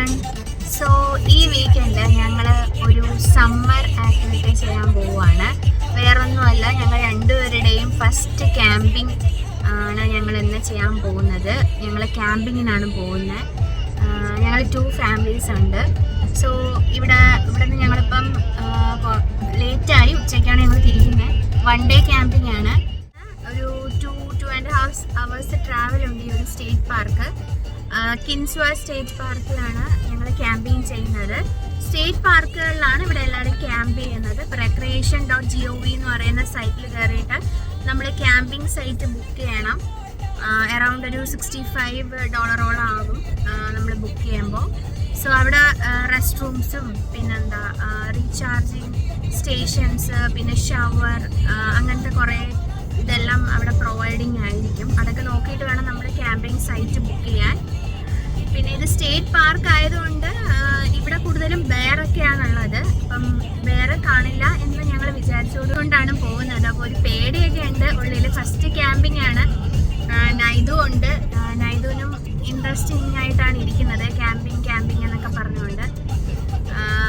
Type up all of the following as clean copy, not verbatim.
Everyone. So ഈ weekend ഞങ്ങൾ ഒരു സമ്മർ ആക്ടിവിറ്റി ചെയ്യാൻ പോവുകയാണ്. വേറൊന്നുമല്ല, ഞങ്ങൾ രണ്ടുപേരുടെയും ഫസ്റ്റ് ക്യാമ്പിംഗ് ആണ് ഞങ്ങൾ ഇന്ന് ചെയ്യാൻ പോകുന്നത്. ഞങ്ങൾ ക്യാമ്പിങ്ങിനാണ് പോകുന്നത്. ഞങ്ങൾ 2 ഫാമിലീസ് ഉണ്ട്. സോ ഇവിടെ നിന്ന് ഞങ്ങളിപ്പം ലേറ്റായി, ഉച്ചയ്ക്കാണ് ഞങ്ങൾ തിരിക്കുന്നത്. 1 ഡേ ക്യാമ്പിംഗ് ആണ്. ഒരു 2.5 hours ട്രാവൽ ഉണ്ട് ഈ ഒരു സ്റ്റേറ്റ് പാർക്ക്. കിൻസ്വ സ്റ്റേറ്റ് പാർക്കിലാണ് ഞങ്ങൾ ക്യാമ്പിങ് ചെയ്യുന്നത്. സ്റ്റേറ്റ് പാർക്കുകളിലാണ് ഇവിടെ എല്ലാവരും ക്യാമ്പ് ചെയ്യുന്നത്. recreation.gov എന്ന് പറയുന്ന സൈറ്റിൽ കയറിയിട്ട് നമ്മൾ ക്യാമ്പിംഗ് സൈറ്റ് ബുക്ക് ചെയ്യണം. അറൗണ്ട് ഒരു $65 ആകും നമ്മൾ ബുക്ക് ചെയ്യുമ്പോൾ. സോ അവിടെ റെസ്റ്റ് റൂംസും പിന്നെന്താ റീചാർജിങ് സ്റ്റേഷൻസ്, പിന്നെ ഷവർ, അങ്ങനത്തെ കുറേ ഇതെല്ലാം അവിടെ പ്രൊവൈഡിങ് ആയിരിക്കും. അതൊക്കെ നോക്കിയിട്ട് വേണം നമ്മൾ ക്യാമ്പിംഗ് സൈറ്റ് ബുക്ക് ചെയ്യാൻ. പിന്നെ ഇത് സ്റ്റേറ്റ് പാർക്ക് ആയതുകൊണ്ട് ഇവിടെ കൂടുതലും ബെയറൊക്കെയാണുള്ളത്. അപ്പം ബെയർ കാണില്ല എന്ന് ഞങ്ങൾ വിചാരിച്ചുകൊണ്ടാണ് പോകുന്നത്. അപ്പോൾ ഒരു പേടിയൊക്കെ ഉണ്ട് ഉള്ളിൽ. ഫസ്റ്റ് ക്യാമ്പിംഗ് ആണ്. നൈദു ഉണ്ട്. നൈദുവിനും ഇൻട്രസ്റ്റിംഗ് ആയിട്ടാണ് ഇരിക്കുന്നത് ക്യാമ്പിംഗ് എന്നൊക്കെ പറഞ്ഞുകൊണ്ട്.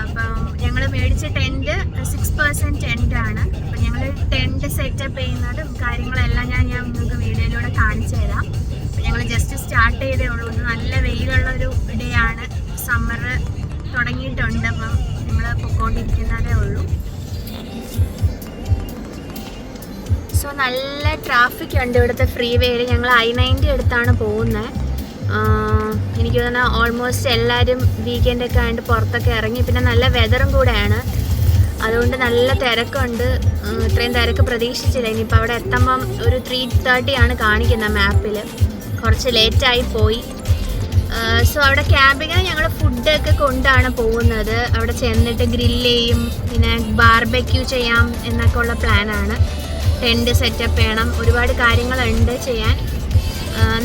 അപ്പം ഞങ്ങൾ മേടിച്ച ടെൻറ്റ് 6% ടെൻറ്റാണ്. അപ്പം ഞങ്ങൾ ടെൻറ്റ് സെറ്റപ്പ് ചെയ്യുന്നതും കാര്യങ്ങളെല്ലാം ഞാൻ നിങ്ങൾക്ക് വീഡിയോയിലൂടെ കാണിച്ചു തരാം. അപ്പം ഞങ്ങൾ ജസ്റ്റ് സ്റ്റാർട്ട് ചെയ്തേ ഉള്ളൂ. നല്ല വെയിലുള്ളൊരു ഡേ ആണ്. സമ്മർ തുടങ്ങിയിട്ടുണ്ട്. അപ്പം ഞങ്ങൾ പൊക്കോണ്ടിരിക്കുന്നതേ ഉള്ളൂ. സോ നല്ല ട്രാഫിക് ഉണ്ട് ഇവിടുത്തെ ഫ്രീ വേയിൽ. ഞങ്ങൾ I-90 എടുത്താണ് പോകുന്നത്. എനിക്ക് തോന്നുന്നു ഓൾമോസ്റ്റ് എല്ലാവരും വീക്കെൻഡൊക്കെ ആയിട്ട് പുറത്തൊക്കെ ഇറങ്ങി. പിന്നെ നല്ല വെതറും കൂടെയാണ്, അതുകൊണ്ട് നല്ല തിരക്കുണ്ട്. ഇത്രയും തിരക്ക് പ്രതീക്ഷിച്ചില്ല. ഇനിയിപ്പോൾ അവിടെ എത്തുമ്പം ഒരു 3:30 ആണ് കാണിക്കുന്നത് മാപ്പിൽ. കുറച്ച് ലേറ്റായി പോയി. സോ അവിടെ ക്യാമ്പിങ്ങിന് ഞങ്ങൾ ഫുഡൊക്കെ കൊണ്ടാണ് പോകുന്നത്. അവിടെ ചെന്നിട്ട് ഗ്രില്ല് ചെയ്യും, പിന്നെ ബാർബെക്യൂ ചെയ്യാം എന്നൊക്കെ ഉള്ള പ്ലാനാണ്. ടെൻറ്റ് സെറ്റപ്പ് ചെയ്യണം, ഒരുപാട് കാര്യങ്ങളുണ്ട് ചെയ്യാൻ.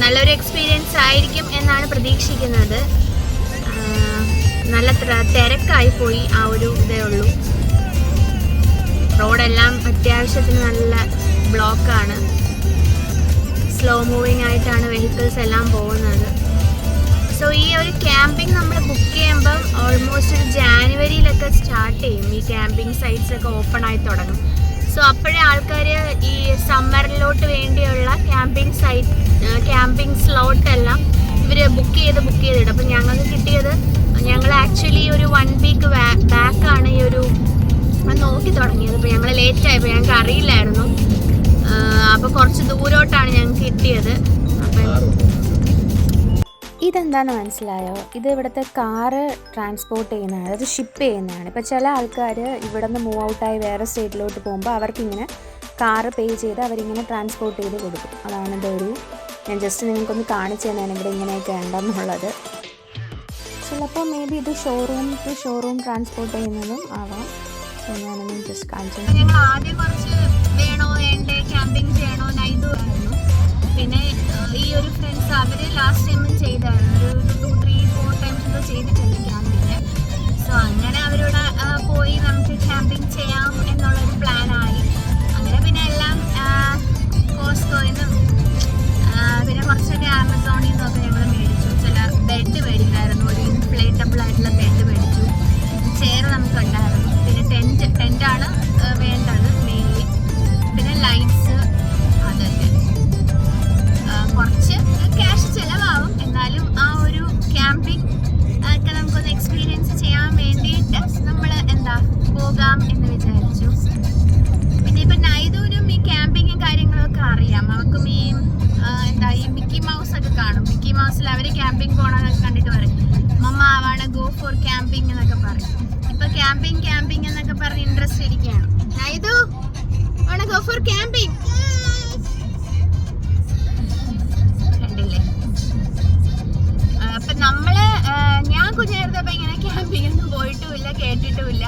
നല്ലൊരു എക്സ്പീരിയൻസ് ആയിരിക്കും എന്നാണ് പ്രതീക്ഷിക്കുന്നത്. നല്ല തിരക്കായി പോയി, ആ ഒരു ഇതേ ഉള്ളൂ. റോഡെല്ലാം അത്യാവശ്യത്തിന് നല്ല ബ്ലോക്കാണ്. സ്ലോ മൂവിങ് ആയിട്ടാണ് വെഹിക്കിൾസ് എല്ലാം പോകുന്നത്. സോ ഈ ഒരു ക്യാമ്പിംഗ് നമ്മൾ ബുക്ക് ചെയ്യുമ്പം ഓൾമോസ്റ്റ് ഒരു ജാനുവരിയിലൊക്കെ സ്റ്റാർട്ട് ചെയ്യും. ഈ ക്യാമ്പിംഗ് സൈറ്റ്സ് ഒക്കെ ഓപ്പൺ ആയി തുടങ്ങും. സോ അപ്പോഴേ ആൾക്കാർ ഈ സമ്മറിലോട്ട് വേണ്ടിയുള്ള ക്യാമ്പിംഗ് സ്ലോട്ടെല്ലാം ഇവർ ബുക്ക് ചെയ്തിടും. അപ്പം ഞങ്ങൾക്ക് കിട്ടിയത്, ഞങ്ങൾ ആക്ച്വലി ഒരു 1 വീക്ക് ബാക്കാണ് ഈ ഒരു നോക്കി തുടങ്ങിയത്. അപ്പോൾ ഞങ്ങൾ ലേറ്റായപ്പോൾ ഞങ്ങൾക്ക് അറിയില്ലായിരുന്നു. അപ്പോൾ കുറച്ച് ദൂരോട്ടാണ് ഞങ്ങൾക്ക് കിട്ടിയത്. അപ്പം ഇതെന്താണെന്ന് മനസ്സിലായോ? ഇത് ഇവിടുത്തെ കാറ് ട്രാൻസ്പോർട്ട് ചെയ്യുന്നതാണ്, അത് ഷിപ്പ് ചെയ്യുന്നതാണ്. ഇപ്പോൾ ചില ആൾക്കാർ ഇവിടെ നിന്ന് മൂവ് ഔട്ടായി വേറെ സ്റ്റേറ്റിലോട്ട് പോകുമ്പോൾ അവർക്കിങ്ങനെ കാറ് പേ ചെയ്ത് അവരിങ്ങനെ ട്രാൻസ്പോർട്ട് ചെയ്ത് കൊടുക്കും. അതാണ് ഇതൊരു, ഞാൻ ജസ്റ്റ് നിങ്ങൾക്കൊന്ന് കാണിച്ചു തന്നെയാണ് ഇവിടെ ഇങ്ങനെയൊക്കെ ഉണ്ടെന്നുള്ളത്. ചിലപ്പോൾ മേ ബി ഇത് ഷോറൂം ടു ഷോറൂം ട്രാൻസ്പോർട്ട് ചെയ്യുന്നതും ആവാം. സോ ഞാനൊന്ന് ജസ്റ്റ് കാണിച്ചു. ഞങ്ങൾ ആദ്യം കുറച്ച് വേണോ വേണ്ടേ ക്യാമ്പിംഗ് ചെയ്യണോ നൈദു ആയിരുന്നു. പിന്നെ ഈ ഒരു ഫ്രണ്ട്സ് അവർ ലാസ്റ്റ് ടൈമും ചെയ്തായിരുന്നു. ഒരു 2-3-4 ടൈംസ് ചെയ്തിട്ടുണ്ട് ക്യാമ്പിങ്. സോ അങ്ങനെ അവരോട് പോയി നമുക്ക് ക്യാമ്പിംഗ് ചെയ്യാം എന്നുള്ളൊരു പ്ലാനായി. അങ്ങനെ പിന്നെ എല്ലാം കോസ്റ്റ്കോയിൽ നിന്നും പിന്നെ കുറച്ചൊക്കെ ആമസോണിൽ നിന്നൊക്കെ ഞങ്ങൾ മേടിച്ചു. ചില ബെഡ് മേടിക്കായിരുന്നു, ഒരു ഇൻഫ്ലേറ്റബിൾ ആയിട്ടുള്ള ബെഡ് മേടിച്ചു. ചെയർ നമുക്കുണ്ടായിരുന്നു. പിന്നെ ടെൻറ്റാണ് വേണ്ടത് മെയിൻലി. പിന്നെ ലൈറ്റ്സ്, അതൊക്കെ കുറച്ച് ക്യാഷ് ചിലവാകും. എന്നാലും ആ ഒരു ക്യാമ്പിംഗ് ഒക്കെ നമുക്കൊന്ന് എക്സ്പീരിയൻസ് ചെയ്യാൻ വേണ്ടിയിട്ട് നമ്മൾ പോകാം എന്ന് വിചാരിച്ചു. പിന്നെ ഇപ്പം നൈദൂനും ഈ ക്യാമ്പിങ്ങും കാര്യങ്ങളൊക്കെ അറിയാം. അവർക്കും ഈ മിക്കി മൗസ് ഒക്കെ കാണും. മിക്കി മൗസിൽ അവർ ക്യാമ്പിംഗ് പോകണമെന്നൊക്കെ കണ്ടിട്ട് പറയും, മമ്മ വാണ ഗോ ഫോർ ക്യാമ്പിംഗ് എന്നൊക്കെ പറയും. ഇപ്പൊ ക്യാമ്പിംഗ് എന്നൊക്കെ പറഞ്ഞ് ഇൻട്രസ്റ്റ് ഇരിക്കുകയാണ്. നൈദു വാണ ഗോ ഫോർ ക്യാമ്പിംഗ്. കണ്ടില്ലേ? അപ്പൊ ഞാൻ കുഞ്ഞായിരുന്നപ്പോ ഇങ്ങനെ ക്യാമ്പിംഗ് ഒന്നും പോയിട്ടുമില്ല, കേട്ടിട്ടുമില്ല.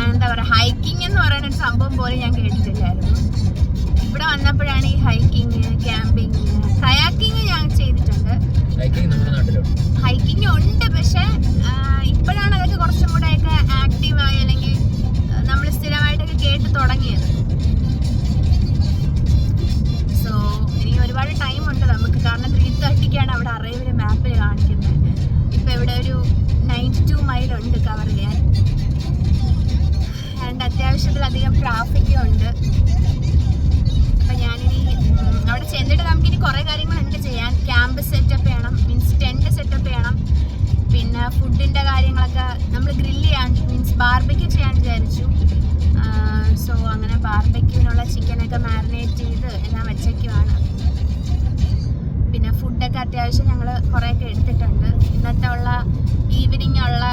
എന്താ പറയുക, ഹൈക്കിംഗ് എന്ന് പറയുന്ന ഒരു സംഭവം പോലും ഞാൻ കേട്ടിട്ടില്ലായിരുന്നു. ഇവിടെ വന്നപ്പോഴാണ് ഈ ഹൈക്കിങ്, ക്യാമ്പിങ്, കയാക്കിങ് ഞാൻ ചെയ്തിട്ടുണ്ട്. ഹൈക്കിങ് ഉണ്ട്, പക്ഷെ ഇപ്പോഴാണ് അതൊക്കെ കുറച്ചും കൂടെ ഒക്കെ ആക്റ്റീവായി, അല്ലെങ്കിൽ നമ്മൾ സ്ഥിരമായിട്ടൊക്കെ കേട്ട് തുടങ്ങിയത്. സോ ഇനി ഒരുപാട് ടൈമുണ്ട് നമുക്ക്. കാരണം 3:30ക്കാണ് അവിടെ അറൈവൽ മാപ്പിൽ കാണിക്കുന്നത്. ഇപ്പം ഇവിടെ ഒരു ഉണ്ട് കവർ ചെയ്യാൻ. ആൻഡ് അത്യാവശ്യത്തിലധികം ട്രാഫിക്കും ഉണ്ട്. അപ്പം ഞാനിനി അവിടെ ചെന്നിട്ട് നമുക്കിനി കുറേ കാര്യങ്ങളുണ്ട് ചെയ്യാൻ. ക്യാമ്പ് സെറ്റപ്പ് ചെയ്യണം, മീൻസ് ടെൻറ്റ് സെറ്റപ്പ് ചെയ്യണം. പിന്നെ ഫുഡിൻ്റെ കാര്യങ്ങളൊക്കെ നമ്മൾ ഗ്രില്ല് ചെയ്യാൻ, മീൻസ് ബാർബിക്യൂ ചെയ്യാൻ വിചാരിച്ചു. സോ അങ്ങനെ ബാർബിക്യൂവിനുള്ള ചിക്കനൊക്കെ മാരിനേറ്റ് ചെയ്ത് എല്ലാം വെച്ചേക്കുവാണ്. പിന്നെ ഫുഡൊക്കെ അത്യാവശ്യം ഞങ്ങൾ കുറേയൊക്കെ എടുത്തിട്ടുണ്ട്. ഇന്നത്തെ ഉള്ള ഈവനിങ് ഉള്ള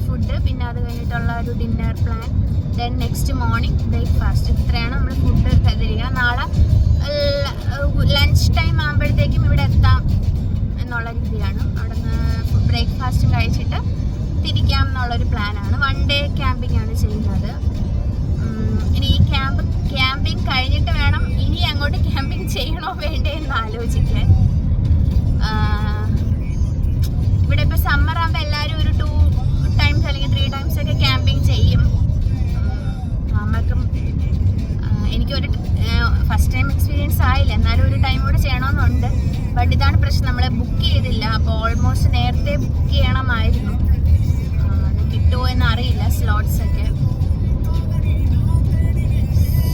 ഫുഡ്, പിന്നെ അത് കഴിഞ്ഞിട്ടുള്ള ഒരു dinner plan, then next morning breakfast. ഇത്രയാണ് നമ്മൾ ഫുഡ് കരുതിയിരിക്കുക. നാളെ ലഞ്ച് ടൈം ആകുമ്പോഴത്തേക്കും ഇവിടെ എത്താം എന്നുള്ള രീതിയാണ്. അവിടെ നിന്ന് ബ്രേക്ക്ഫാസ്റ്റും കഴിച്ചിട്ട് തിരിക്കാം എന്നുള്ളൊരു പ്ലാനാണ്. 1 ഡേ ക്യാമ്പിംഗ് ആണ് ചെയ്യുന്നത്. ഇനി ഈ ക്യാമ്പിംഗ് കഴിഞ്ഞിട്ട് വേണം ഇനി അങ്ങോട്ട് ക്യാമ്പിംഗ് ചെയ്യണോ വേണ്ടേ എന്ന് ആലോചിക്കാൻ. ഇവിടെ ഇപ്പോൾ സമ്മർ ആകുമ്പോൾ എല്ലാവരും ഒരു 2 ടൈംസ് അല്ലെങ്കിൽ 3 ടൈംസ് ഒക്കെ ക്യാമ്പിംഗ് ചെയ്യും. നമുക്കും എനിക്കൊരു ഫസ്റ്റ് ടൈം എക്സ്പീരിയൻസ് ആയില്ല, എന്നാലും ഒരു ടൈം കൂടെ ചെയ്യണമെന്നുണ്ട്. ബട്ട് ഇതാണ് പ്രശ്നം, നമ്മൾ ബുക്ക് ചെയ്തില്ല. അപ്പോൾ ഓൾമോസ്റ്റ് നേരത്തെ ബുക്ക് ചെയ്യണമായിരുന്നു. കിട്ടുമോ എന്നറിയില്ല സ്ലോട്ട്സ് ഒക്കെ.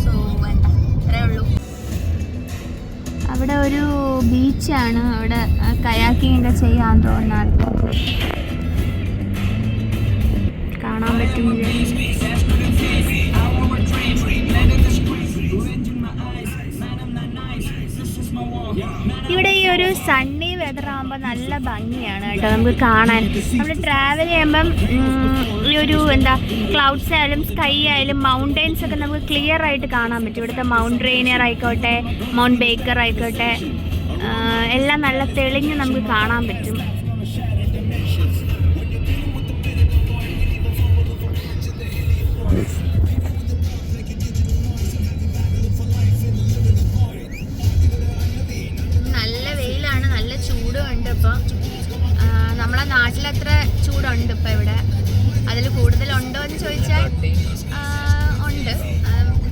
സോ എന്താ, അത്രേ ഉള്ളൂ. അവിടെ ഒരു ബീച്ചാണ്, അവിടെ കയാക്കിംഗ് ഒക്കെ ചെയ്യാൻ തോന്നാറ് കാണാൻ പറ്റും. ഇവിടെ ഈ ഒരു സണ്ണി വെതർ ആകുമ്പോൾ നല്ല ഭംഗിയാണ് കേട്ടോ നമുക്ക് കാണാൻ. നമ്മൾ ട്രാവൽ ചെയ്യുമ്പം ഈ ഒരു ക്ലൗഡ്സ് ആയാലും സ്കൈ ആയാലും മൗണ്ടെയ്ൻസ് ഒക്കെ നമുക്ക് ക്ലിയർ ആയിട്ട് കാണാൻ പറ്റും. ഇവിടുത്തെ മൗണ്ട് റെയിനിയർ ആയിക്കോട്ടെ, മൗണ്ട് ബേക്കർ ആയിക്കോട്ടെ, എല്ലാം നല്ല തെളിഞ്ഞ് നമുക്ക് കാണാൻ പറ്റും. ഇപ്പോൾ നമ്മളെ നാട്ടിലത്ര ചൂടുണ്ട് ഇപ്പോൾ ഇവിടെ. അതിൽ കൂടുതലുണ്ടോ എന്ന് ചോദിച്ചാൽ ഉണ്ട്.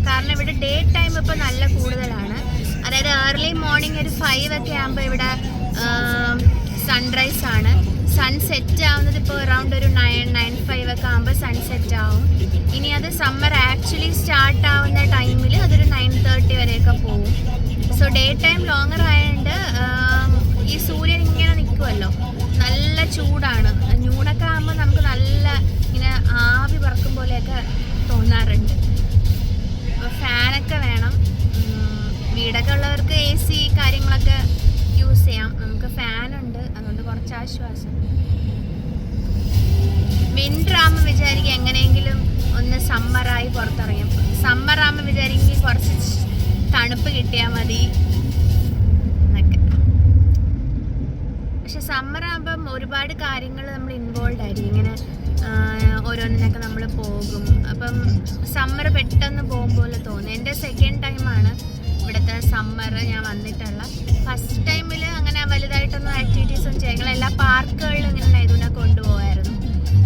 കാരണം ഇവിടെ ഡേ ടൈം ഇപ്പോൾ നല്ല കൂടുതലാണ്. അതായത് ഏർലി മോർണിംഗ് ഒരു 5 ഒക്കെ ആകുമ്പോൾ ഇവിടെ സൺറൈസ് ആണ്. സൺസെറ്റ് ആവുന്നത് ഇപ്പോൾ അറൗണ്ട് ഒരു 9-9:05 ഒക്കെ ആകുമ്പോൾ സൺസെറ്റ് ആവും. ഇനി അത് സമ്മർ ആക്ച്വലി സ്റ്റാർട്ട് ആവുന്ന ടൈമിൽ അതൊരു 9:30 വരെയൊക്കെ പോകും. സോ ഡേ ടൈം ലോങ്ങർ ആയതുകൊണ്ട് ഈ സൂര്യൻ ഇങ്ങനെ നിൽക്കുമല്ലോ, നല്ല ചൂടാണ്. ചൂടൊക്കെ ആകുമ്പോൾ നമുക്ക് നല്ല ഇങ്ങനെ ആവി പറക്കും പോലെയൊക്കെ തോന്നാറുണ്ട്. അപ്പോൾ ഫാനൊക്കെ വേണം. വീടൊക്കെ ഉള്ളവർക്ക് AC കാര്യങ്ങളൊക്കെ യൂസ് ചെയ്യാം. നമുക്ക് ഫാനുണ്ട്, അതുകൊണ്ട് കുറച്ച് ആശ്വാസം. വിൻ്റർ ആകുമ്പോൾ വിചാരിക്കും എങ്ങനെയെങ്കിലും ഒന്ന് സമ്മറായി പുറത്തിറങ്ങും. സമ്മർ ആകുമ്പോൾ വിചാരിക്കും കുറച്ച് തണുപ്പ് കിട്ടിയാൽ മതി എന്നൊക്കെ. പക്ഷെ സമ്മർ ആകുമ്പം ഒരുപാട് കാര്യങ്ങൾ നമ്മൾ ഇൻവോൾവ് ആയിരിക്കും. ഇങ്ങനെ ഓരോന്നിനൊക്കെ നമ്മൾ പോകും. അപ്പം സമ്മർ പെട്ടെന്ന് പോകും പോലെ തോന്നും. എൻ്റെ സെക്കൻഡ് ടൈമാണ് ഇവിടുത്തെ സമ്മർ ഞാൻ വന്നിട്ടുള്ള. ഫസ്റ്റ് ടൈമിൽ അങ്ങനെ വലുതായിട്ടൊന്നും ആക്ടിവിറ്റീസൊന്നും ചെയ്യും. എല്ലാ പാർക്കുകളിലും ഇങ്ങനെ ഇതിനെ കൊണ്ടുപോകായിരുന്നു.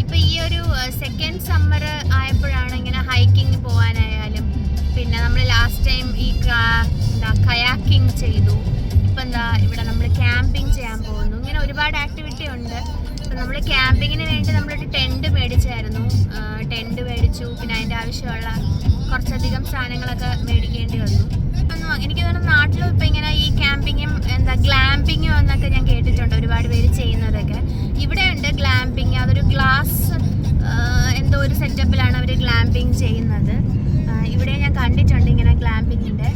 ഇപ്പം ഈ ഒരു സെക്കൻഡ് സമ്മർ ആയപ്പോഴാണ് ഇങ്ങനെ ഹൈക്കിങ് പോകാനായാലും, പിന്നെ നമ്മൾ ലാസ്റ്റ് ടൈം ഈ കയാക്കിങ് ചെയ്തു. ഇപ്പം ഇവിടെ നമ്മൾ ക്യാമ്പിങ് ചെയ്യാൻ പോകുന്നു. ഇങ്ങനെ ഒരുപാട് ആക്ടിവിറ്റി ഉണ്ട്. അപ്പം നമ്മൾ ക്യാമ്പിങ്ങിന് വേണ്ടി നമ്മളൊരു ടെൻറ്റ് മേടിച്ചായിരുന്നു. ടെൻറ്റ് മേടിച്ചു. പിന്നെ അതിൻ്റെ ആവശ്യമുള്ള കുറച്ചധികം സാധനങ്ങളൊക്കെ മേടിക്കേണ്ടി വന്നു. എനിക്ക് തോന്നുന്നു നാട്ടിലും ഇപ്പം ഇങ്ങനെ ഈ ക്യാമ്പിങ്ങും ഗ്ലാമ്പിങ്ങും എന്നൊക്കെ ഞാൻ കേട്ടിട്ടുണ്ട്, ഒരുപാട് പേര് ചെയ്യുന്നതൊക്കെ. ഇവിടെ ഉണ്ട് ഗ്ലാമ്പിങ്. അതൊരു ഗ്ലാസ് എന്തോ ഒരു സെറ്റപ്പിലാണ് അവർ ഗ്ലാമ്പിങ് ചെയ്യുന്നത്. ഇവിടെ ഞാൻ കണ്ടിട്ടുണ്ട് ഇങ്ങനെ ഗ്ലാമ്പിങ്ങിൻ്റെ.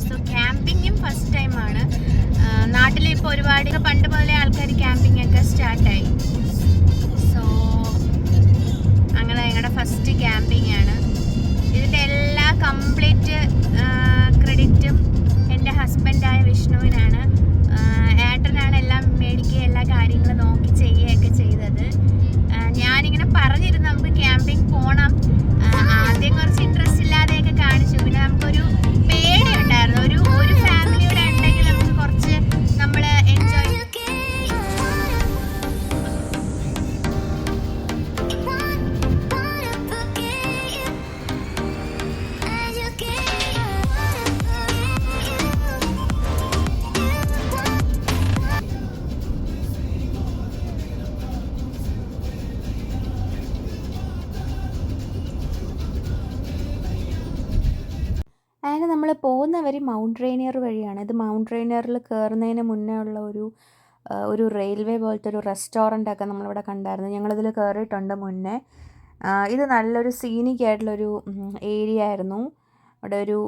സോ ക്യാമ്പിങ്ങും ഫസ്റ്റ് ടൈമാണ്. നാട്ടിലിപ്പോൾ ഒരുപാട് പണ്ട് മുതലേ ആൾക്കാർ ക്യാമ്പിംഗ് ഒക്കെ സ്റ്റാർട്ടായി. സോ അങ്ങനെ ഞങ്ങളുടെ ഫസ്റ്റ് ക്യാമ്പിംഗ് ആണ്. ഇതിൻ്റെ എല്ലാ കംപ്ലീറ്റ് ക്രെഡിറ്റും എൻ്റെ ഹസ്ബൻഡായ വിഷ്ണുവിനാണ്. ഏട്ടനാണ് എല്ലാം മേടിക്കുക, എല്ലാ കാര്യങ്ങളും നോക്കി ചെയ്യുകയൊക്കെ ചെയ്തത്. ഞാനിങ്ങനെ പറഞ്ഞിരുന്നു നമുക്ക് ക്യാമ്പിംഗ് പോകണം. ആദ്യം കുറച്ച് ഇൻട്രസ്റ്റ് ഇല്ലാതെയൊക്കെ കാണിച്ചു. പിന്നെ നമുക്കൊരു പേടി ഉണ്ടായിരുന്നു. ഒരു ഫാമിലിയുടെ ഉണ്ടെങ്കിൽ നമുക്ക് കുറച്ച് നമ്മൾ എൻജോയ് അതിന് നമ്മൾ പോകുന്ന വഴി മൗണ്ട് റെയിനിയർ വഴിയാണ്. ഇത് മൗണ്ട് റെയിനിയറിൽ കയറുന്നതിന് മുന്നേ ഉള്ള ഒരു റെയിൽവേ പോലത്തെ ഒരു റെസ്റ്റോറൻ്റൊക്കെ നമ്മളിവിടെ കണ്ടായിരുന്നു. ഞങ്ങളിതിൽ കയറിയിട്ടുണ്ട് മുന്നേ. ഇത് നല്ലൊരു സീനിക് ആയിട്ടുള്ളൊരു ഏരിയ ആയിരുന്നു. അവിടെ ഒരു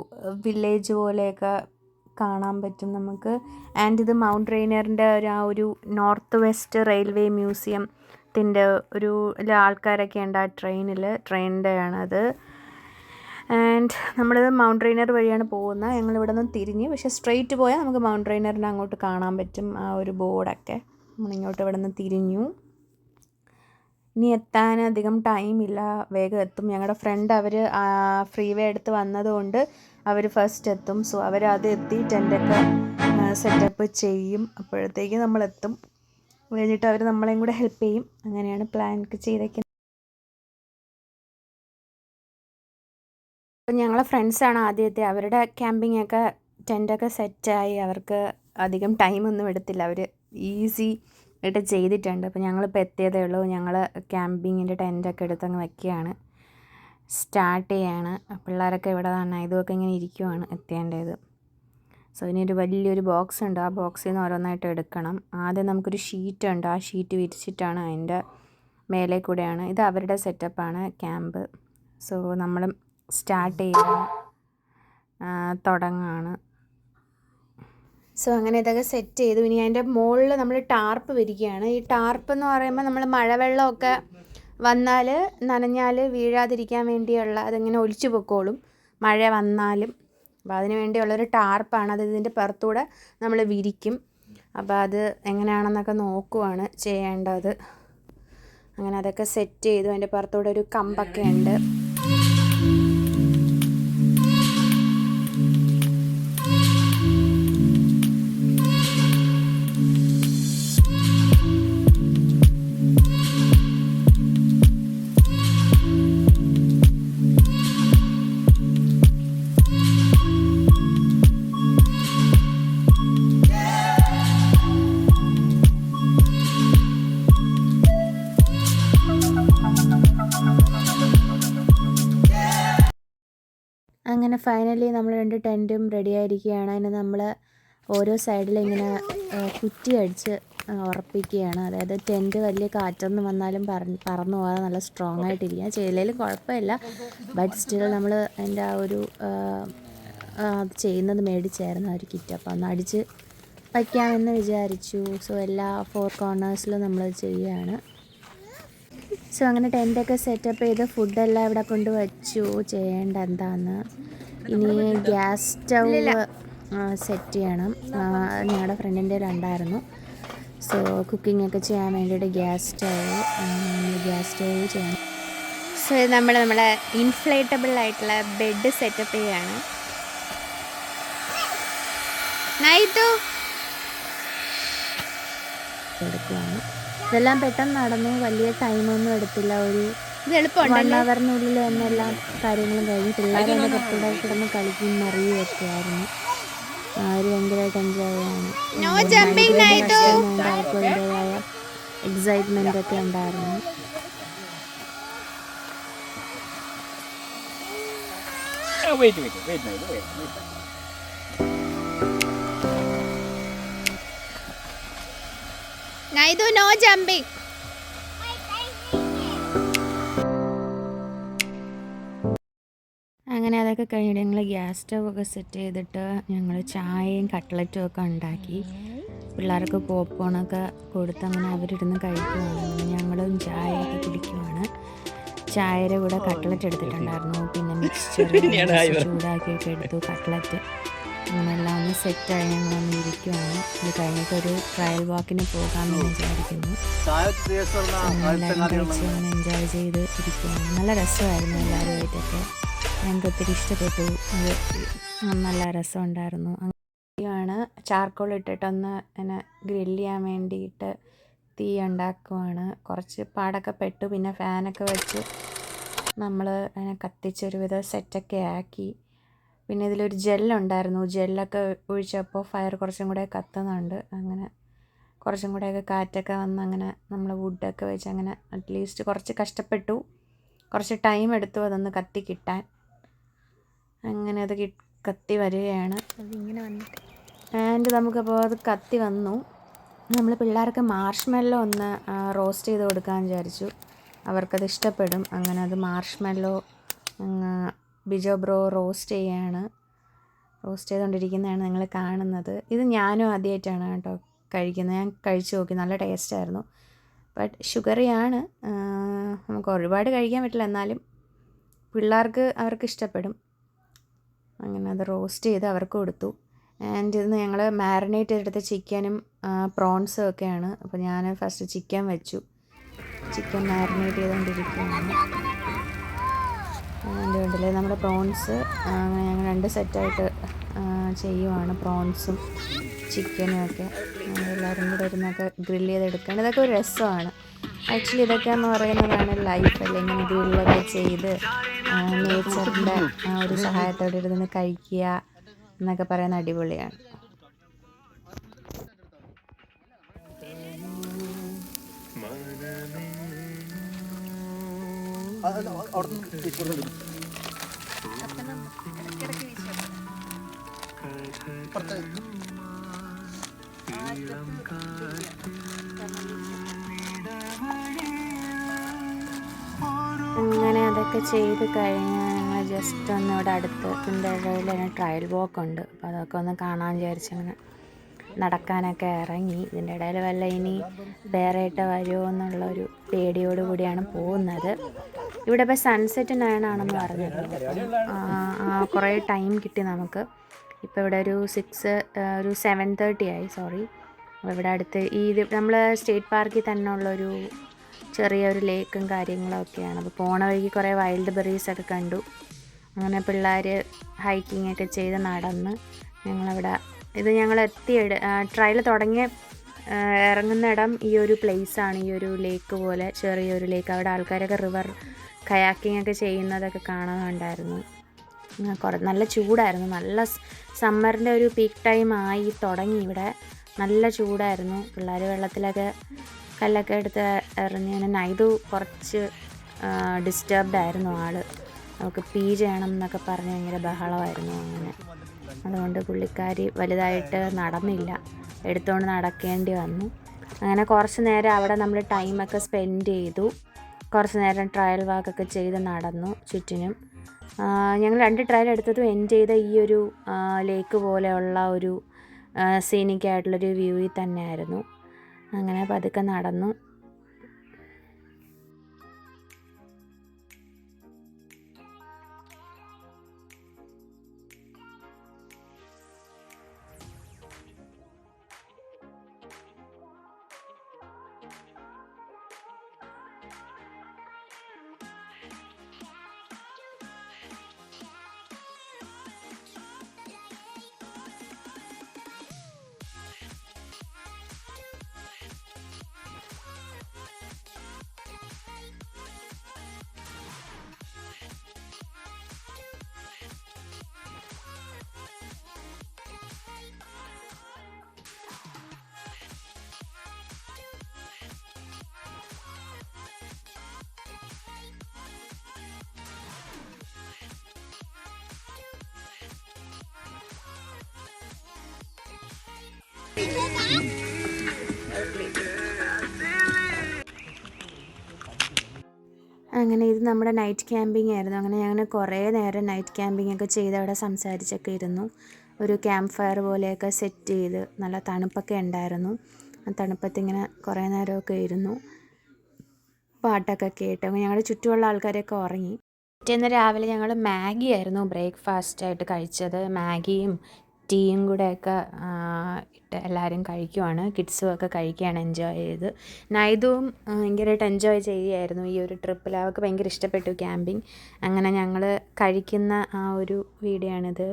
വില്ലേജ് പോലെയൊക്കെ കാണാൻ പറ്റും നമുക്ക്. ആൻഡ് ഇത് മൗണ്ട് റെയിനിയറിൻ്റെ ഒരു നോർത്ത് വെസ്റ്റ് റെയിൽവേ മ്യൂസിയത്തിൻ്റെ ആൾക്കാരൊക്കെ ഉണ്ട് ആ ട്രെയിനിൻ്റെ ആണത്. ആൻഡ് നമ്മളിത് മൗണ്ട് റെയിനിയർ വഴിയാണ് പോകുന്നത്. ഞങ്ങളിവിടെ നിന്ന് തിരിഞ്ഞ്, പക്ഷേ സ്ട്രെയിറ്റ് പോയാൽ നമുക്ക് മൗണ്ട് റെയിനിയറിനെ അങ്ങോട്ട് കാണാൻ പറ്റും, ആ ഒരു ബോർഡൊക്കെ. നമ്മളിങ്ങോട്ട് ഇവിടെ നിന്ന് തിരിഞ്ഞു. ഇനി എത്താൻ അധികം ടൈമില്ല, വേഗം എത്തും. ഞങ്ങളുടെ ഫ്രണ്ട് അവർ ഫ്രീ വേ എടുത്ത് വന്നതുകൊണ്ട് അവർ ഫസ്റ്റ് എത്തും. സോ അവരത് എത്തി ടെൻ്റൊക്കെ സെറ്റപ്പ് ചെയ്യും. അപ്പോഴത്തേക്ക് നമ്മളെത്തും. കഴിഞ്ഞിട്ട് അവർ നമ്മളെയും കൂടെ ഹെൽപ്പ് ചെയ്യും. അങ്ങനെയാണ് പ്ലാനൊക്കെ ചെയ്തേക്കുന്നത്. അപ്പം ഞങ്ങളെ ഫ്രണ്ട്സാണ് ആദ്യത്തെ. അവരുടെ ക്യാമ്പിങ്ങൊക്കെ ടെൻ്റൊക്കെ സെറ്റായി. അവർക്ക് അധികം ടൈമൊന്നും എടുത്തില്ല, അവർ ഈസി ആയിട്ട് ചെയ്തിട്ടുണ്ട്. അപ്പോൾ ഞങ്ങളിപ്പോൾ എത്തിയതേ ഉള്ളൂ. ഞങ്ങൾ ക്യാമ്പിങ്ങിൻ്റെ ടെൻ്റൊക്കെ എടുത്തങ്ങ് വയ്ക്കുകയാണ്, സ്റ്റാർട്ട് ചെയ്യാണ്. പിള്ളേരൊക്കെ ഇവിടെ തന്നെ ഇതൊക്കെ ഇങ്ങനെ ഇരിക്കുവാണ് എത്തേണ്ടത്. സോ ഇതിനൊരു വലിയൊരു ബോക്സ് ഉണ്ട്. ആ ബോക്സിൽ നിന്ന് ഓരോന്നായിട്ട് എടുക്കണം. ആദ്യം നമുക്കൊരു ഷീറ്റ് ഉണ്ട്. ആ ഷീറ്റ് വിരിച്ചിട്ടാണ് അതിൻ്റെ മേലെ കൂടെയാണ്. ഇത് അവരുടെ സെറ്റപ്പാണ് ക്യാമ്പ്. സോ നമ്മൾ സ്റ്റാർട്ട് ചെയ്യുകയാണ്, തുടങ്ങുകയാണ്. സോ അങ്ങനെ ഇതൊക്കെ സെറ്റ് ചെയ്തു. ഇനി അതിൻ്റെ മുകളിൽ നമ്മൾ ടാർപ്പ് വിരിക്കുകയാണ്. ഈ ടാർപ്പ് എന്ന് പറയുമ്പോൾ നമ്മൾ മഴവെള്ളമൊക്കെ വന്നാൽ നനഞ്ഞാൽ വീഴാതിരിക്കാൻ വേണ്ടിയുള്ള, അതിങ്ങനെ ഒലിച്ചു പൊക്കോളും മഴ വന്നാലും. അപ്പോൾ അതിന് വേണ്ടിയുള്ളൊരു ടാർപ്പാണ്. അത് ഇതിൻ്റെ പുറത്തൂടെ നമ്മൾ വിരിക്കും. അപ്പോൾ അത് എങ്ങനെയാണെന്നൊക്കെ നോക്കുവാണ് ചെയ്യേണ്ടത്. അങ്ങനെ അതൊക്കെ സെറ്റ് ചെയ്തു. അതിൻ്റെ പുറത്തൂടെ ഒരു കമ്പൊക്കെ ഉണ്ട്. അങ്ങനെ ഫൈനലി നമ്മൾ 2 ടെൻറ്റും റെഡി ആയിരിക്കുകയാണ്. അതിന് നമ്മൾ ഓരോ സൈഡിലും ഇങ്ങനെ കുറ്റി അടിച്ച് ഉറപ്പിക്കുകയാണ്. അതായത് ടെൻറ്റ് വലിയ കാറ്റൊന്നും വന്നാലും പറന്നു പോകാതെ നല്ല സ്ട്രോങ് ആയിട്ടിരിക്കുക. ചെയ്തില്ലെങ്കിലും കുഴപ്പമില്ല. ബട്ട് സ്റ്റിൽ നമ്മൾ അതിൻ്റെ അത് ചെയ്യുന്നത് മേടിച്ചായിരുന്നു ആ ഒരു കിറ്റ്. അപ്പോൾ ഒന്ന് അടിച്ച് വയ്ക്കാമെന്ന് വിചാരിച്ചു. സോ എല്ലാ 4 കോർണേഴ്സിലും നമ്മൾ ചെയ്യുകയാണ്. സോ അങ്ങനെ ടെൻ്റൊക്കെ സെറ്റപ്പ് ചെയ്ത് ഫുഡെല്ലാം ഇവിടെ കൊണ്ട് വച്ചു. ചെയ്യേണ്ട എന്താന്ന്, ഇനി ഗ്യാസ് സ്റ്റൗ സെറ്റ് ചെയ്യണം. ഞങ്ങളുടെ ഫ്രണ്ടിൻ്റെ ഉണ്ടായിരുന്നു. സോ കുക്കിംഗ് ഒക്കെ ചെയ്യാൻ വേണ്ടിയിട്ട് ഗ്യാസ് സ്റ്റൗ ചെയ്യണം. സോ ഇത് നമ്മളെ ഇൻഫ്ലേറ്റബിൾ ആയിട്ടുള്ള ബെഡ് സെറ്റപ്പ് ചെയ്യാണ്. എടുക്കുകയാണ്. ഇതെല്ലാം പെട്ടെന്ന് നടന്നു, വലിയ ടൈമൊന്നും എടുത്തില്ല. ഒരു 1 അവറിനുള്ളിൽ തന്നെ എല്ലാ കാര്യങ്ങളും കഴിഞ്ഞു. പിള്ളേരെ എൻ്റെ പുറത്തൂടെ കിടന്ന് കളിക്കും മറിയുമൊക്കെ ആയിരുന്നു. അവർ ഭയങ്കരമായിട്ട് എൻജോയ് ചെയ്യാണ്. അവർക്ക് അതിൻ്റെതായ എക്സൈറ്റ്മെൻ്റ് ഒക്കെ ഉണ്ടായിരുന്നു. No jumping. അങ്ങനെ അതൊക്കെ കഴിഞ്ഞിട്ട് ഞങ്ങൾ ഗ്യാസ് സ്റ്റവ് ഒക്കെ സെറ്റ് ചെയ്തിട്ട് ഞങ്ങൾ ചായയും കട്ട്ലറ്റും ഒക്കെ ഉണ്ടാക്കി. പിള്ളേർക്ക് പോപ്കോണൊക്കെ കൊടുത്ത് അങ്ങനെ അവരിരുന്ന് കഴിക്കുവാണ്. ഞങ്ങളും ചായയൊക്കെ കുടിക്കുവാണ്. ചായയുടെ കൂടെ കട്ട്ലറ്റ് എടുത്തിട്ടുണ്ടായിരുന്നു. പിന്നെ മിക്സ്ചർ ചൂടാക്കിയൊക്കെ എടുത്തു. കട്ട്ലറ്റ് അങ്ങനെ എല്ലാം ഒന്ന് സെറ്റായി ഞങ്ങളൊന്ന് ഇരിക്കുവാണ്. ഇത് കഴിഞ്ഞിട്ടൊരു ട്രയൽ വാക്കിന് പോകാമെന്ന് വിചാരിക്കുന്നു. എല്ലാവരും കഴിച്ച് അങ്ങനെ എൻജോയ് ചെയ്ത് ഇരിക്കുവാണ്. നല്ല രസമായിരുന്നു എല്ലാവരുമായിട്ടൊക്കെ. ഞങ്ങൾക്ക് ഒത്തിരി ഇഷ്ടപ്പെട്ടു. നല്ല രസമുണ്ടായിരുന്നു. ആണ് ചാർക്കോൾ ഇട്ടിട്ടൊന്ന് ഇങ്ങനെ ഗ്രില്ല് ചെയ്യാൻ വേണ്ടിയിട്ട് തീ ഉണ്ടാക്കുവാണ്. കുറച്ച് പാടൊക്കെ പെട്ടു. പിന്നെ ഫാനൊക്കെ വെച്ച് നമ്മൾ അതിനെ കത്തിച്ചൊരുവിധം സെറ്റൊക്കെ ആക്കി. പിന്നെ ഇതിലൊരു ജെല്ലുണ്ടായിരുന്നു. ജെല്ലൊക്കെ ഒഴിച്ചപ്പോൾ ഫയർ കുറച്ചും കൂടെ കത്തുന്നുണ്ട്. അങ്ങനെ കുറച്ചും കൂടെയൊക്കെ കാറ്റൊക്കെ വന്ന് അങ്ങനെ നമ്മൾ വുഡൊക്കെ വെച്ച് അങ്ങനെ അറ്റ്ലീസ്റ്റ് കുറച്ച് കഷ്ടപ്പെട്ടു. കുറച്ച് ടൈം എടുത്തു അതൊന്ന് കത്തി കിട്ടാൻ. അങ്ങനെ അത് കത്തി വരികയാണ്. അതിങ്ങനെ വന്നിട്ട് ആൻഡ് നമുക്കപ്പോൾ അത് കത്തി വന്നു. നമ്മൾ പിള്ളേർക്ക് മാർഷ്മെല്ലോ ഒന്ന് റോസ്റ്റ് ചെയ്ത് കൊടുക്കാമെന്ന് വിചാരിച്ചു. അവർക്കത് ഇഷ്ടപ്പെടും. അങ്ങനെ അത് മാർഷ്മെല്ലോ ബിജോ ബ്രോ റോസ്റ്റ് ചെയ്തുകൊണ്ടിരിക്കുന്നതാണ് നിങ്ങൾ കാണുന്നത്. ഇത് ഞാനും ആദ്യമായിട്ടാണ് കേട്ടോ കഴിക്കുന്നത്. ഞാൻ കഴിച്ചു നോക്കി, നല്ല ടേസ്റ്റായിരുന്നു. ബട്ട് ഷുഗറിയാണ്, നമുക്ക് ഒരുപാട് കഴിക്കാൻ പറ്റില്ല, എന്നാലും പിള്ളേർക്ക് അവർക്ക് ഇഷ്ടപ്പെടും. അങ്ങനെ അത് റോസ്റ്റ് ചെയ്ത് അവർക്ക് കൊടുത്തു. ആൻഡ് ഇന്ന് ഞങ്ങൾ മാരിനേറ്റ് ചെയ്തെടുത്ത ചിക്കനും പ്രോൺസും ഒക്കെയാണ്. അപ്പോൾ ഞാൻ ഫസ്റ്റ് ചിക്കൻ വെച്ചു. ചിക്കൻ മാരിനേറ്റ് ചെയ്തുകൊണ്ടിരിക്കുകയാണ്. അതുകൊണ്ടല്ലേ നമ്മുടെ പ്രോൺസ് അങ്ങനെ ഞങ്ങൾ 2 സെറ്റായിട്ട് ചെയ്യുവാണ്. പ്രോൺസും ചിക്കനും ഒക്കെ എല്ലാവരും കൂടെ ഇരുന്നൊക്കെ ഗ്രില്ല് ചെയ്തെടുക്കണം. ഇതൊക്കെ ഒരു രസമാണ് ആക്ച്വലി. ഇതൊക്കെ എന്ന് പറയുന്നതാണ് ലൈഫ് അല്ലേ. ഇങ്ങനെ ഗ്രില്ലൊക്കെ ചെയ്ത് നേച്ചറിൻ്റെ ഒരു സഹായത്തോടെ ഇരുന്ന് കഴിക്കുക എന്നൊക്കെ പറയുന്ന അടിപൊളിയാണ്. അങ്ങനെ അതൊക്കെ ചെയ്ത് കഴിഞ്ഞാൽ ഞങ്ങൾ ജസ്റ്റ് ഒന്ന് ഇവിടെ അടുത്ത് ഇതിൻ്റെ ഇടയിൽ തന്നെ ട്രയൽ വാക്ക് ഉണ്ട്. അപ്പോൾ അതൊക്കെ ഒന്ന് കാണാൻ വിചാരിച്ചങ്ങനെ നടക്കാനൊക്കെ ഇറങ്ങി. ഇതിൻ്റെ ഇടയിൽ വല്ല ഇനി വേറെയിട്ട് വരുമോ എന്നുള്ളൊരു പേടിയോട് കൂടിയാണ് പോകുന്നത്. ഇവിടെ ഇപ്പോൾ സൺസെറ്റ് 9 ആണെന്ന് പറഞ്ഞിട്ടുണ്ട്. കുറേ ടൈം കിട്ടി നമുക്ക്. ഇപ്പോൾ ഇവിടെ ഒരു 7:30 ആയി. അപ്പോൾ ഇവിടെ അടുത്ത് ഇത് നമ്മൾ സ്റ്റേറ്റ് പാർക്കിൽ തന്നെ ഉള്ളൊരു ചെറിയൊരു ലേക്കും കാര്യങ്ങളൊക്കെയാണ്. അപ്പോൾ പോണ വഴിക്ക് കുറേ വൈൽഡ് ബെറീസൊക്കെ കണ്ടു. അങ്ങനെ പിള്ളേർ ഹൈക്കിങ്ങൊക്കെ ചെയ്ത് നടന്ന് ഞങ്ങളവിടെ ഞങ്ങൾ ട്രയൽ തുടങ്ങിയ ഇറങ്ങുന്നിടം ഈ ഒരു പ്ലേസാണ്. ഈ ഒരു ലേക്ക് പോലെ ചെറിയൊരു ലേക്ക്. അവിടെ ആൾക്കാരൊക്കെ റിവർ കയാക്കിംഗ് ഒക്കെ ചെയ്യുന്നതൊക്കെ കാണാനുണ്ടായിരുന്നു. നല്ല ചൂടായിരുന്നു. നല്ല സമ്മറിൻ്റെ ഒരു പീക്ക് ടൈം ആയി തുടങ്ങി. ഇവിടെ നല്ല ചൂടായിരുന്നു. പിള്ളേർ വെള്ളത്തിലൊക്കെ കല്ലൊക്കെ എടുത്ത് എറിഞ്ഞ് നൈതു കുറച്ച് ഡിസ്റ്റർബ്ഡ് ആയിരുന്നു ആൾ. നമുക്ക് പീ ചെയ്യണം എന്നൊക്കെ പറഞ്ഞ് ഭയങ്കര ബഹളമായിരുന്നു. അങ്ങനെ അതുകൊണ്ട് പുള്ളിക്കാരി വലുതായിട്ട് നടന്നില്ല, എടുത്തുകൊണ്ട് നടക്കേണ്ടി വന്നു. അങ്ങനെ കുറച്ച് നേരം അവിടെ നമ്മൾ ടൈമൊക്കെ സ്പെൻഡ് ചെയ്തു. കുറച്ച് നേരം ട്രയൽ വാക്കൊക്കെ ചെയ്ത് നടന്നു ചുറ്റിനും. ഞങ്ങൾ 2 ട്രയൽ എടുത്തതും എൻഡ് ചെയ്ത ഈ ഒരു ലേക്ക് പോലെയുള്ള ഒരു സീനിക്കായിട്ടുള്ളൊരു വ്യൂവിൽ തന്നെയായിരുന്നു. അങ്ങനെ പതുക്കെ നടന്നു. അങ്ങനെ ഇത് നമ്മുടെ നൈറ്റ് ക്യാമ്പിംഗ് ആയിരുന്നു. അങ്ങനെ ഞങ്ങൾ കുറേ നേരം നൈറ്റ് ക്യാമ്പിംഗ് ഒക്കെ ചെയ്ത് അവിടെ സംസാരിച്ചൊക്കെ ഇരുന്നു. ഒരു ക്യാമ്പ് ഫയർ പോലെയൊക്കെ സെറ്റ് ചെയ്ത് നല്ല തണുപ്പൊക്കെ ഉണ്ടായിരുന്നു. ആ തണുപ്പത്തിങ്ങനെ കുറേ നേരമൊക്കെ ഇരുന്നു, പാട്ടൊക്കെ കേട്ട്. ഞങ്ങളുടെ ചുറ്റുമുള്ള ആൾക്കാരൊക്കെ ഉറങ്ങി. പിറ്റേന്ന് രാവിലെ ഞങ്ങൾ മാഗി ആയിരുന്നു ബ്രേക്ക്ഫാസ്റ്റായിട്ട് കഴിച്ചത്. മാഗിയും ടീയും കൂടെയൊക്കെ ഇട്ട് എല്ലാവരും കഴിക്കുവാണ്. കിഡ്സും ഒക്കെ കഴിക്കുകയാണ്, എൻജോയ് ചെയ്ത്. നൈതുവും ഭയങ്കരമായിട്ട് എൻജോയ് ചെയ്യുകയായിരുന്നു ഈ ഒരു ട്രിപ്പിൽ. അവർക്ക് ഭയങ്കര ഇഷ്ടപ്പെട്ടു ക്യാമ്പിങ്. അങ്ങനെ ഞങ്ങൾ കഴിക്കുന്ന ആ ഒരു വീഡിയോ ആണിത്.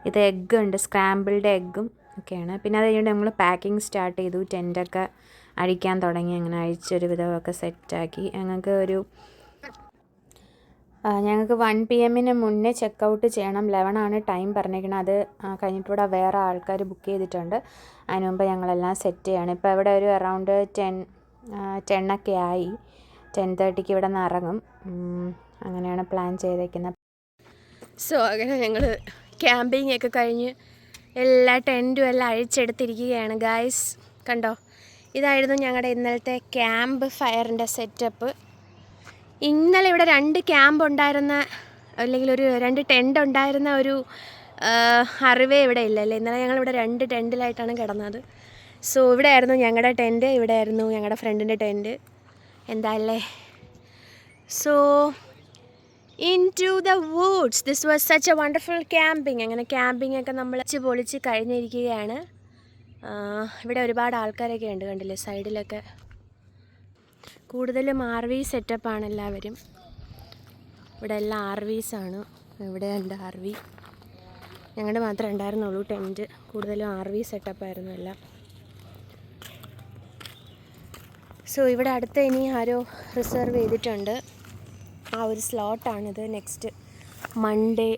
ഇത് എഗ്ഗ് ഉണ്ട്, സ്ക്രാമ്പിൾഡ് എഗ്ഗും ഒക്കെയാണ്. പിന്നെ അത് കഴിഞ്ഞിട്ട് നമ്മൾ പാക്കിങ് സ്റ്റാർട്ട് ചെയ്തു. ടെൻറ്റൊക്കെ അഴിക്കാൻ തുടങ്ങി. അങ്ങനെ അഴിച്ചൊരു വിധമൊക്കെ സെറ്റാക്കി. ഞങ്ങൾക്ക് 1 PM മുന്നേ ചെക്കൗട്ട് ചെയ്യണം. 11 ആണ് ടൈം പറഞ്ഞേക്കണം. അത് കഴിഞ്ഞിട്ടിവിടെ വേറെ ആൾക്കാർ ബുക്ക് ചെയ്തിട്ടുണ്ട്. അതിന് മുമ്പ് ഞങ്ങളെല്ലാം സെറ്റ് ചെയ്യണം. ഇപ്പോൾ ഇവിടെ ഒരു അറൗണ്ട് 10 ഒക്കെ ആയി. 10:30 ഇവിടെ നിന്ന് ഇറങ്ങും. അങ്ങനെയാണ് പ്ലാൻ ചെയ്തേക്കുന്നത്. അങ്ങനെ ഞങ്ങൾ ക്യാമ്പിംഗ് ഒക്കെ കഴിഞ്ഞ് എല്ലാ ടെൻറ്റും എല്ലാം അഴിച്ചെടുത്തിരിക്കുകയാണ് ഗായ്സ്. കണ്ടോ, ഇതായിരുന്നു ഞങ്ങളുടെ ഇന്നലത്തെ ക്യാമ്പ് ഫയറിൻ്റെ സെറ്റപ്പ്. ഇന്നലെ ഇവിടെ 2 ക്യാമ്പ് ഉണ്ടായിരുന്ന, അല്ലെങ്കിൽ ഒരു 2 ടെൻ്റ് ഉണ്ടായിരുന്ന ഒരു അറിവേ ഇവിടെ ഇല്ലല്ലേ. ഇന്നലെ ഞങ്ങളിവിടെ 2 ടെൻറ്റിലായിട്ടാണ് കിടന്നത്. സോ ഇവിടെ ആയിരുന്നു ഞങ്ങളുടെ ടെൻറ്റ്, ഇവിടെ ആയിരുന്നു ഞങ്ങളുടെ ഫ്രണ്ടിൻ്റെ ടെൻറ്റ്. എന്താല്ലേ. So into the woods, this was such a wonderful camping. അങ്ങനെ ക്യാമ്പിംഗ് ഒക്കെ നമ്മൾ പൊളിച്ച് കഴിഞ്ഞിരിക്കുകയാണ്. ഇവിടെ ഒരുപാട് ആൾക്കാരൊക്കെ ഉണ്ട്, കണ്ടില്ലേ സൈഡിലൊക്കെ. കൂടുതലും RV സെറ്റപ്പാണ് എല്ലാവരും. ഇവിടെ എല്ലാം RVസാണ്. ഇവിടെ ഉണ്ട് RV. ഞങ്ങളുടെ മാത്രമേ ഉണ്ടായിരുന്നുള്ളൂ ടെൻറ്റ്. കൂടുതലും RV സെറ്റപ്പായിരുന്നു എല്ലാം. സോ ഇവിടെ അടുത്ത് ഇനി ആരോ റിസർവ് ചെയ്തിട്ടുണ്ട്. ആ ഒരു സ്ലോട്ടാണിത്. Next Monday,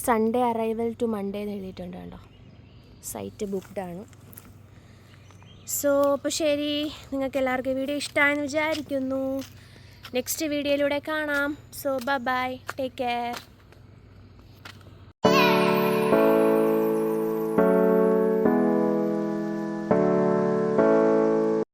Sunday arrival to Monday എന്ന് എഴുതിയിട്ടുണ്ട് കണ്ടോ. സൈറ്റ് ബുക്ക്ഡാണ്. സോ അപ്പോൾ ശരി, നിങ്ങൾക്ക് എല്ലാവർക്കും വീഡിയോ ഇഷ്ടമായെന്ന് വിചാരിക്കുന്നു. നെക്സ്റ്റ് വീഡിയോയിലൂടെ കാണാം. So bye, take care.